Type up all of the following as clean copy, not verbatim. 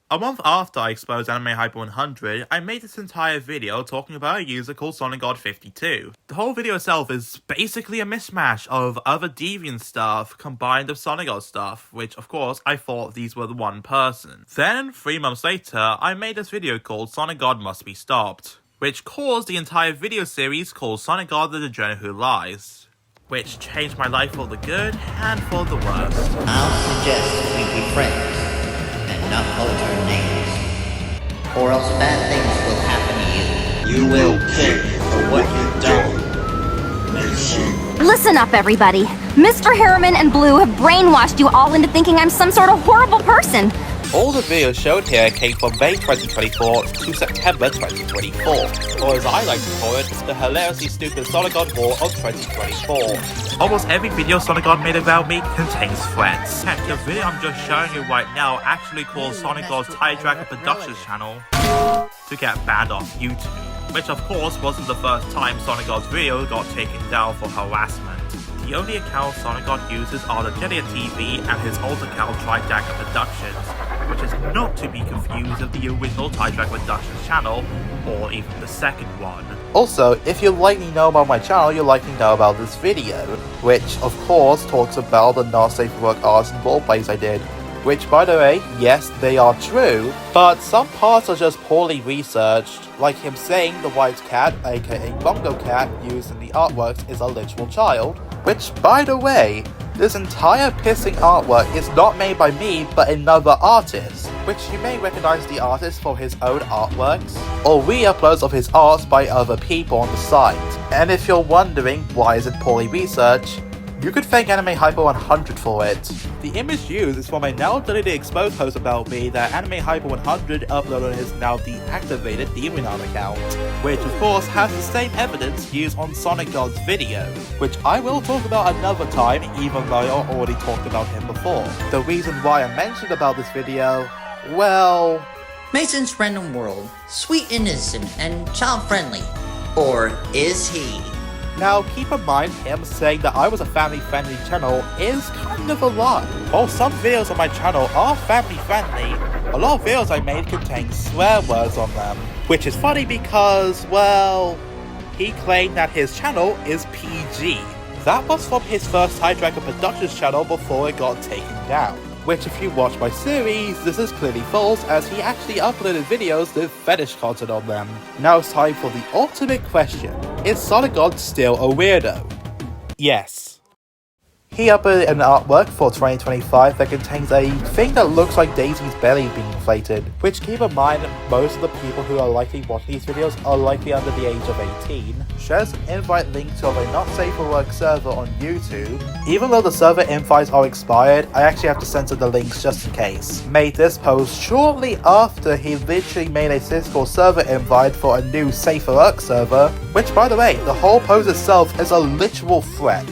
A month after I exposed Anime Hyper 100, I made this entire video talking about a user called SonicGod52. The whole video itself is basically a mishmash of other deviant stuff combined with SonicGod stuff, which of course I thought these were the one person. Then, 3 months later, I made this video called SonicGod Must Be Stopped, which caused the entire video series called SonicGod the Degenerate Who Lies, which changed my life for the good and for the worst. I'll suggest we be friends and not alter names, or else bad things will happen to you. You will pay for what you've done. Listen up, everybody. Mr. Harriman and Blue have brainwashed you all into thinking I'm some sort of horrible person. All the videos shown here came from May 2024 to September 2024, or as I like to call it, the hilariously stupid SonicGod War of 2024. Almost every video SonicGod made about me contains threats. Heck, the video I'm just showing you right now actually caused SonicGod's Tie Dragon Productions channel to get banned off YouTube, which of course wasn't the first time SonicGod's video got taken down for harassment. The only accounts SonicGod uses are the Jellia TV and his old account Tie Dragon Productions, which is not to be confused with the original Tie Dragon Productions channel, or even the second one. Also, if you likely know about my channel, you'll likely know about this video, which of course talks about the not safe for work arts and roleplays I did. Which, by the way, yes, they are true, but some parts are just poorly researched, like him saying the white cat, aka Bongo Cat, used in the artworks is a literal child. Which, by the way, this entire pissing artwork is not made by me, but another artist, which you may recognize the artist for his own artworks, or re-uploads of his art by other people on the site. And if you're wondering why is it poorly researched, you could thank Anime Hyper 100 for it. The image used is from a now deleted exposed post about me that Anime Hyper 100 uploaded on his now deactivated DemonArt account, which of course has the same evidence used on SonicGod's video, which I will talk about another time even though I already talked about him before. The reason why I mentioned about this video, well... Mason's Random World, sweet, innocent, and child-friendly. Or is he? Now, keep in mind, him saying that I was a family-friendly channel is kind of a lie. While some videos on my channel are family-friendly, a lot of videos I made contain swear words on them. Which is funny because, well, he claimed that his channel is PG. That was from his first Tie Dragon Productions channel before it got taken down. Which, if you watch my series, this is clearly false, as he actually uploaded videos with fetish content on them. Now it's time for the ultimate question. Is SonicGod still a weirdo? Yes. He uploaded an artwork for 2025 that contains a thing that looks like Daisy's belly being inflated, which, keep in mind, most of the people who are likely watching these videos are likely under the age of 18. Shares an invite link to a not safe for work server on YouTube. Even though the server invites are expired, I actually have to censor the links just in case. Made this post shortly after he literally made a Discord server invite for a new safe for work server, which, by the way, the whole post itself is a literal threat.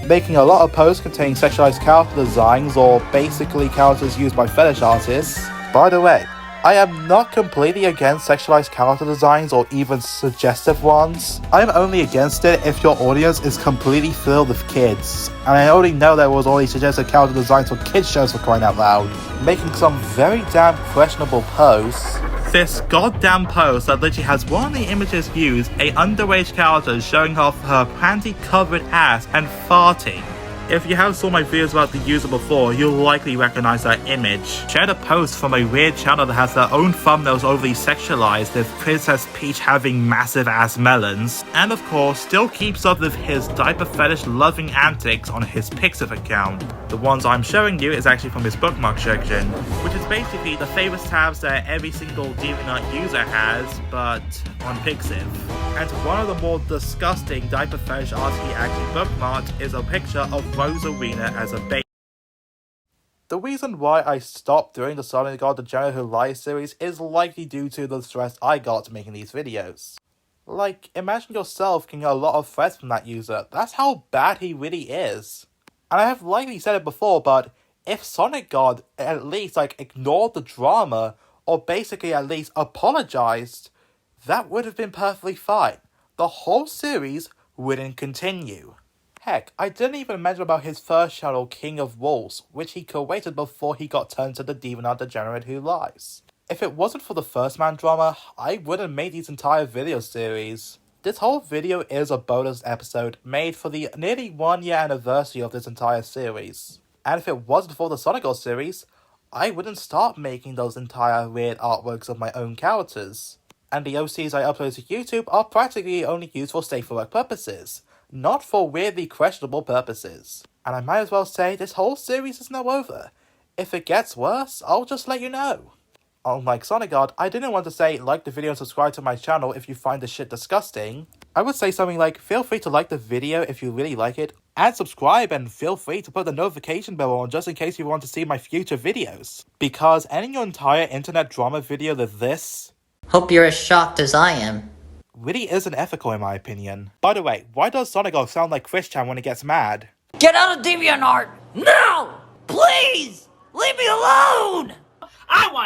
Making a lot of posts containing sexualized character designs, or basically characters used by fetish artists. By the way, I am not completely against sexualized character designs or even suggestive ones. I'm only against it if your audience is completely filled with kids. And I already know there was already suggested character designs for kids shows for crying out loud. Making some very damn questionable posts. This goddamn post that literally has one of the images used, a underage character showing off her panty-covered ass and farting. If you have saw my videos about the user before, you'll likely recognize that image. Shared a post from a weird channel that has their own thumbnails overly sexualized with Princess Peach having massive ass melons. And of course, still keeps up with his diaper fetish loving antics on his Pixiv account. The ones I'm showing you is actually from his bookmark section, which is basically the famous tabs that every single DeviantArt user has, but on Pixiv. And one of the more disgusting diaper fetish arts he actually bookmarked is a picture of Rosarina as a baby. The reason why I stopped doing the SonicGod the Degenerate Who Lies series is likely due to the stress I got making these videos. Like, imagine yourself getting a lot of threats from that user. That's how bad he really is. And I have likely said it before, but if SonicGod at least ignored the drama, or basically at least apologized, that would have been perfectly fine. The whole series wouldn't continue. Heck, I didn't even mention about his first channel, King of Wolves, which he created before he got turned to the DeviantArt Degenerate Who Lies. If it wasn't for the First Man drama, I wouldn't make these entire video series. This whole video is a bonus episode made for the nearly 1 year anniversary of this entire series. And if it wasn't for the Sonic Girls series, I wouldn't start making those entire weird artworks of my own characters. And the OCs I upload to YouTube are practically only used for safe for work purposes, not for weirdly questionable purposes. And I might as well say this whole series is now over. If it gets worse, I'll just let you know. Unlike Sonic God, I didn't want to say like the video and subscribe to my channel if you find this shit disgusting. I would say something like feel free to like the video if you really like it, and subscribe, and feel free to put the notification bell on just in case you want to see my future videos. Because ending your entire internet drama video with this Hope you're as shocked as I am. really isn't ethical in my opinion. By the way, why does Sonic God sound like Christian when he gets mad? Get out of DeviantArt! Now! Please! Leave me alone! I want